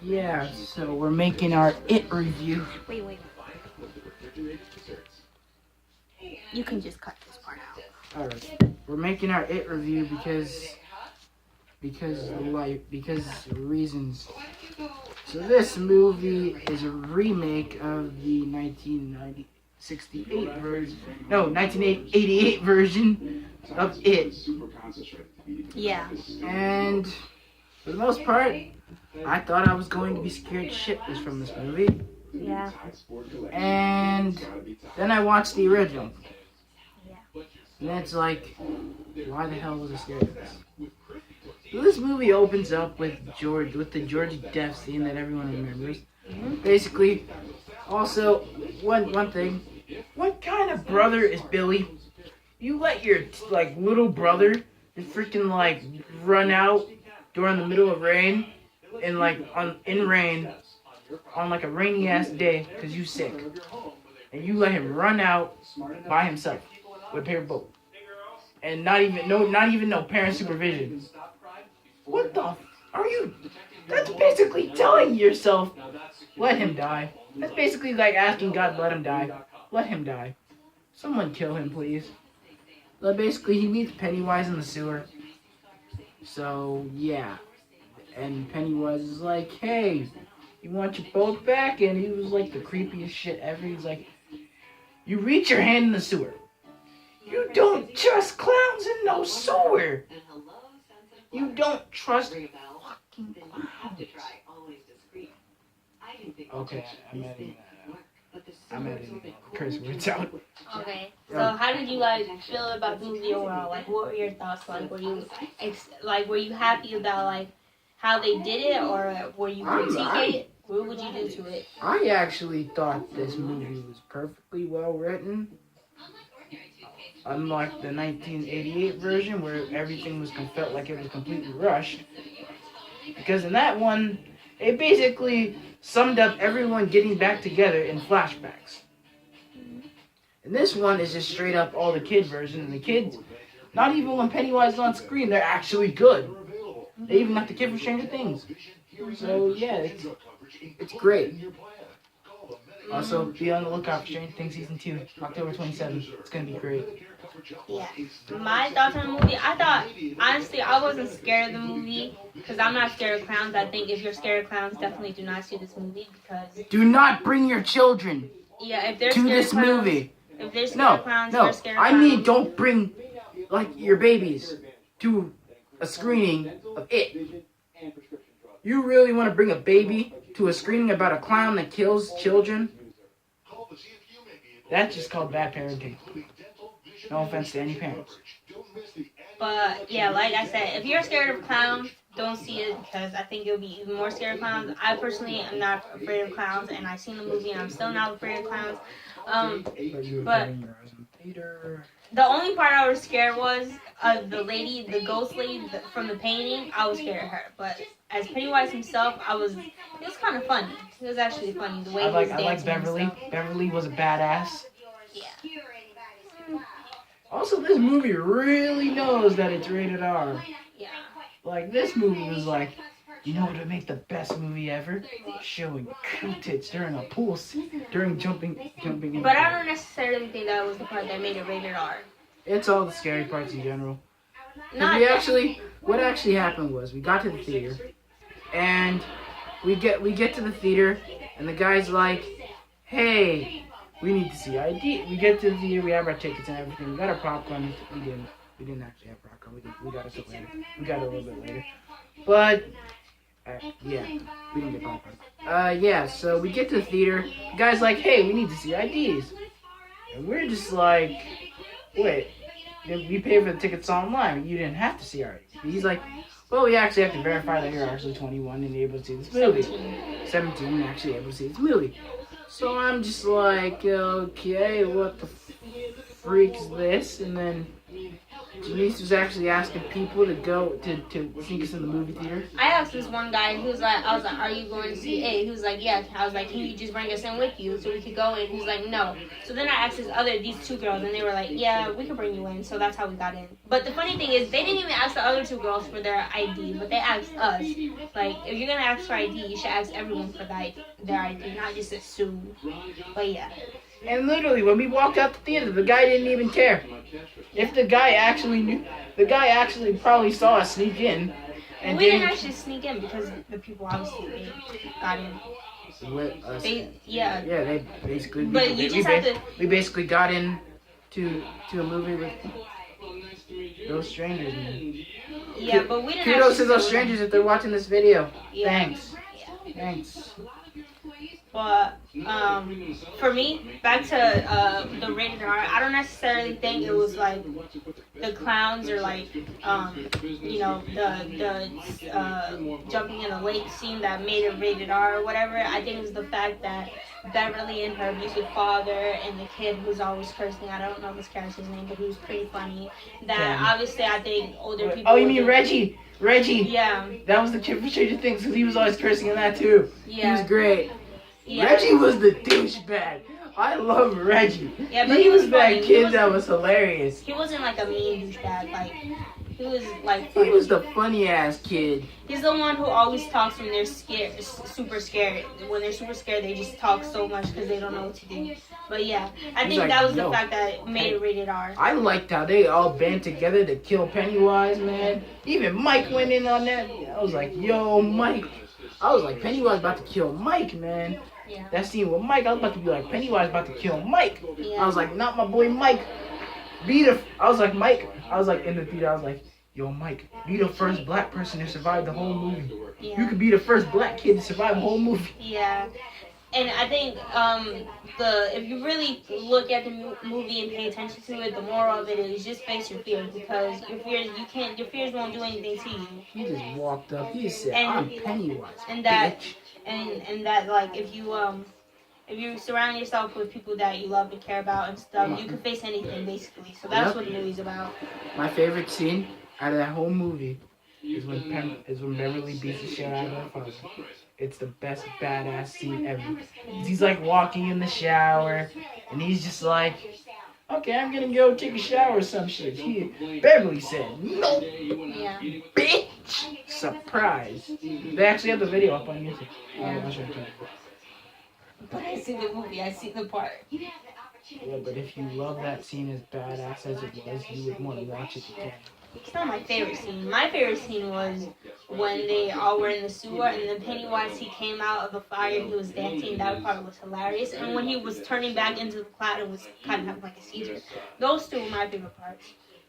Yeah, so we're making our It review. Wait. You can just cut this part out. Alright, we're making our It review because reasons. So this movie is a remake of the 1968 version. No, 1988 version of It. Yeah. And for the most part, I thought I was going to be scared shitless from this movie. Yeah. And then I watched the original. Yeah. And it's like, why the hell was I scared of this? So this movie opens up with the Georgie Depp scene that everyone remembers. Basically, also, one thing, what kind of brother is Billy? You let your little brother freaking run out during the middle of rain and in rain on a rainy ass day because you sick, and you let him run out by himself with a paper boat and not even no parent supervision. What the are you? That's basically telling yourself, let him die. That's basically like asking God, let him die. Let him die. Someone kill him, please. But basically, he meets Pennywise in the sewer. So, yeah. And Pennywise is like, hey, you want your boat back? And he was like the creepiest shit ever. He's like, you reach your hand in the sewer. You don't trust clowns in no sewer. You don't trust fucking clowns. Okay, I'm editing that out. I'm editing curse words out. Okay. So how did you feel about the movie overall? What were your thoughts? Were you were you happy about how they did it, or were you critiquing it? What would you do to it? I actually thought this movie was perfectly well written. Unlike the 1988 version where everything felt like it was completely rushed. Because in that one, it basically summed up everyone getting back together in flashbacks. And this one is just straight up all the kid version. And the kids, not even when Pennywise is on screen, they're actually good. They even got the kid from Stranger Things. So yeah, it's great. Also, be on the lookout for Stranger Things Season 2, October 27th. It's going to be great. Yeah. My thoughts on the movie, honestly, I wasn't scared of the movie, because I'm not scared of clowns. I think if you're scared of clowns, definitely do not see this movie, because... Do not bring your children if they're to this clowns, movie. If they're scared of clowns, you're scared of I clowns. mean, don't bring, your babies to a screening of It. You really want to bring a baby to a screening about a clown that kills children? That's just called bad parenting. No offense to any parents. But, yeah, like I said, if you're scared of clowns, don't see it, because I think you'll be even more scared of clowns. I personally am not afraid of clowns, and I've seen the movie, and I'm still not afraid of clowns. But the only part I was scared was the lady, the ghost lady from the painting. I was scared of her. But as Pennywise himself, it was kind of funny. It was actually funny the way he was dancing. I like Beverly. Beverly was a badass. Yeah. Also, this movie really knows that it's rated R. Yeah. This movie was you know what would make the best movie ever? Showing cool tits during a pool scene, during jumping in. But I don't necessarily think that was the part that made it rated R. It's all the scary parts in general. What actually happened was we got to the theater, and we get to the theater, and the guy's like, "Hey, we need to see ID." We get to the theater, we have our tickets and everything. We got our popcorn. We didn't actually have popcorn. We got it later. We got it a little bit later. But yeah, we didn't get popcorn. So we get to the theater. The guy's like, "Hey, we need to see IDs," and we're just like, "Wait, we paid for the tickets online. You didn't have to see our IDs." He's like, "Well, we actually have to verify that you're actually 21 and able to see this movie. 17 and actually able to see this movie." So I'm just like, okay, what the freak is this? And then Janiece was actually asking people to go to sneak us in the movie theater. I asked this one guy, he was like, I was like, are you going to see A? He was like, yeah. I was like, can you just bring us in with you so we could go in? He was like, no. So then I asked these two girls, and they were like, yeah, we can bring you in. So that's how we got in. But the funny thing is, they didn't even ask the other two girls for their ID, but they asked us. Like, if you're gonna ask for ID, you should ask everyone for their ID, not just assume. But yeah. And literally, when we walked out the theater, the guy didn't even care. If the guy actually knew, the guy actually probably saw us sneak in. And we didn't actually sneak in because the people obviously they got in. With us. Yeah, they basically. But you just have to. We basically got in to a movie with those strangers. Man. Yeah, but we didn't. Kudos to those strangers if they're watching this video. Yeah. Thanks. Yeah. Thanks. But for me, back to the rated R, I don't necessarily think it was like the clowns or like you know the jumping in the lake scene that made it rated R or whatever. I think it was the fact that Beverly and her abusive father and the kid who's always cursing. I don't know his character's name, but he was pretty funny. That obviously I think older people. Oh, you mean Reggie? Reggie. Yeah. That was the kid from Stranger Things because he was always cursing in that too. Yeah. He was great. Yeah. Reggie was the douchebag. I love Reggie. Yeah, but he was funny. that kid that was hilarious. He wasn't like a mean douchebag. Like he was like. Funny. He was the funny ass kid. He's the one who always talks when they're scared, super scared. When they're super scared, they just talk so much because they don't know what to do. But yeah, I think that was the fact that it made it rated R. I liked how they all band together to kill Pennywise, man. Even Mike went in on that. I was like, yo, Mike. I was like, Pennywise about to kill Mike, man. Yeah. That scene with Mike, I was about to be like, Pennywise about to kill Mike. Yeah. I was like, not my boy Mike. I was like, Mike. I was like, in the theater, I was like, yo, Mike, be the first black person to survive the whole movie. Yeah. You could be the first black kid to survive the whole movie. Yeah. And I think if you really look at the movie and pay attention to it, the moral of it is just face your fears, because your fears won't do anything to you. He just walked up. He said, "I'm Pennywise." And that, bitch. and that, like, if you surround yourself with people that you love and care about and stuff, you can face anything basically. So that's what the movie's about. My favorite scene out of that whole movie is when Beverly beats the shit out of her father. It's the best badass scene ever. He's like walking in the shower, and he's just like, okay, I'm gonna go take a shower or some shit. Beverly said, no, bitch! Surprise. They actually have the video up on YouTube. I'll show it to you. But I see the movie, I see the part. Yeah, but if you love that scene as badass as it was, you would want to watch it again. It's not my favorite scene. My favorite scene was when they all were in the sewer and then Pennywise, he came out of the fire and he was dancing. That part was hilarious. And when he was turning back into the cloud, it was kind of having like a seizure. Those two were my favorite parts.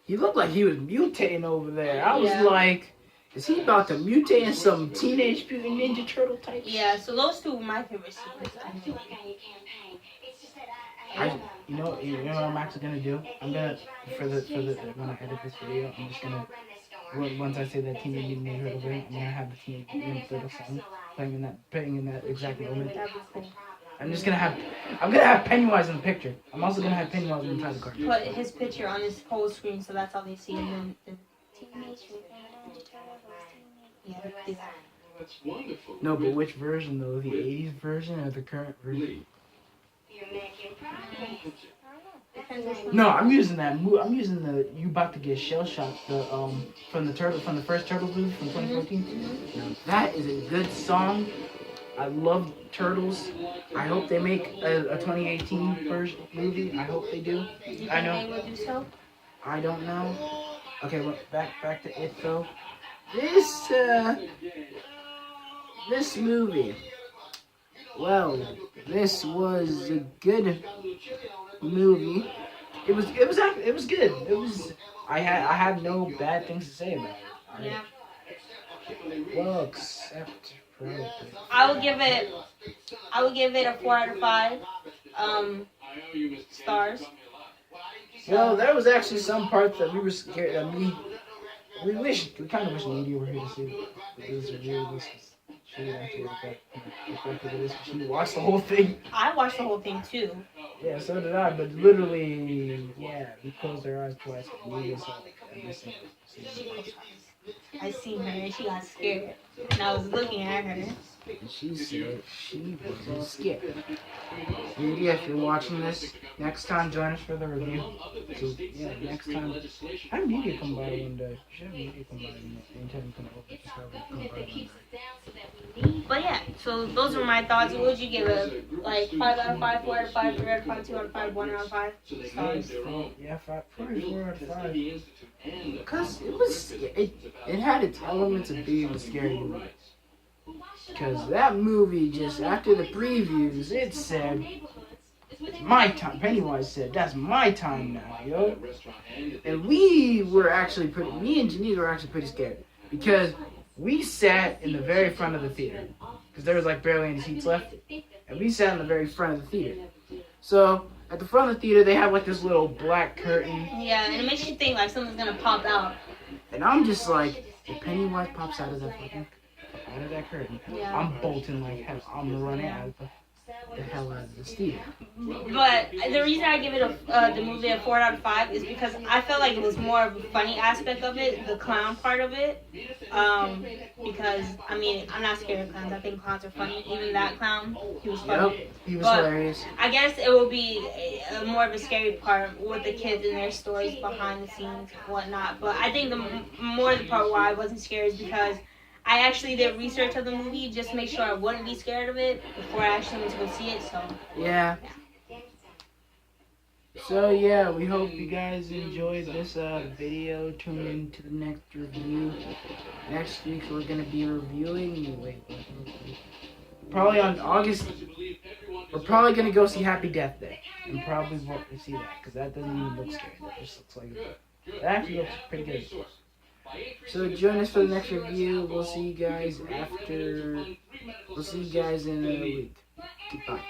He looked like he was mutating over there. I was like, is he about to mutate in some Teenage Mutant Ninja Turtle type? Yeah, so those two were my favorite scenes. You know what I'm actually gonna do? I'm gonna when I edit this video, I'm just gonna once I say that Teenage Mutant Ninja Turtle thing, I'm gonna have the Teenage Mutant Ninja Turtle song playing in that exact moment. I'm gonna have Pennywise in the picture. I'm also gonna have Pennywise inside the car. Put his picture on his whole screen, so that's all they see, and then the Teenage Mutant Ninja Turtles. Yeah, do that. No, but which version though? The 80s version or the current version? No, I'm using that. I'm using the "You About to Get Shell Shocked" from the first Turtles movie from 2014. Now, that is a good song. I love Turtles. I hope they make a 2018 version movie. I hope they do. I know. They will do so? I don't know. Okay, well, back to it though. This movie. Well, this was a good movie. It was good. I had no bad things to say about it. Yeah. Well, except probably. I would give it a 4 out of 5 stars. Well, there was actually some parts that we were scared. We kind of wish media were here to see it. It was really She actually looked at this. She watched the whole thing. I watched the whole thing too. Yeah, so did I. But literally, yeah, we closed our eyes twice. We just saw every single She scene. closed her eyes. I seen her and she got scared. And I was looking at her. And she said she wasn't scared. Media, if you're watching this, next time join us for the review. So, yeah, next time, have media come by one day. You should have media come by anytime you come over. Just have them come by one day. But yeah, so those are my thoughts. What would you give it? Like 5 out of 5, 4 out of 5, 3 out of 5, 2 out of 5, 1 out of 5 stars? Yeah, probably 4 out of 5. Because it had its elements of being a scary movie. Because that movie, just after the previews, it said, it's my time. Pennywise said, that's my time now, yo. And we were actually me and Janiece were actually pretty scared. Because we sat in the very front of the theater. Because there was like barely any seats left. And we sat in the very front of the theater. So, at the front of the theater, they have like this little black curtain. Yeah, and it makes you think like something's gonna pop out. And I'm just like, if Pennywise pops out of that curtain, Yeah. I'm bolting like hell. I'm running out of the hell out of this theater. But the reason I give it the movie a 4 out of 5 is because I felt like it was more of a funny aspect of it, the clown part of it. Because I mean, I'm not scared of clowns. I think clowns are funny. Even that clown, he was funny. Yep, he was But hilarious. I guess it will be more of a scary part with the kids and their stories behind the scenes and whatnot. But I think more the part why I wasn't scared is because I actually did research of the movie just to make sure I wouldn't be scared of it before I actually went to go see it. So Yeah. So yeah, we hope you guys enjoyed this video. Tune in to the next review. Next week we're gonna be reviewing. Probably on August. We're probably gonna go see Happy Death Day, and probably won't see that because that doesn't even look scary. That just looks like that actually looks pretty good. So join us for the next review. We'll see you guys in a week. Goodbye.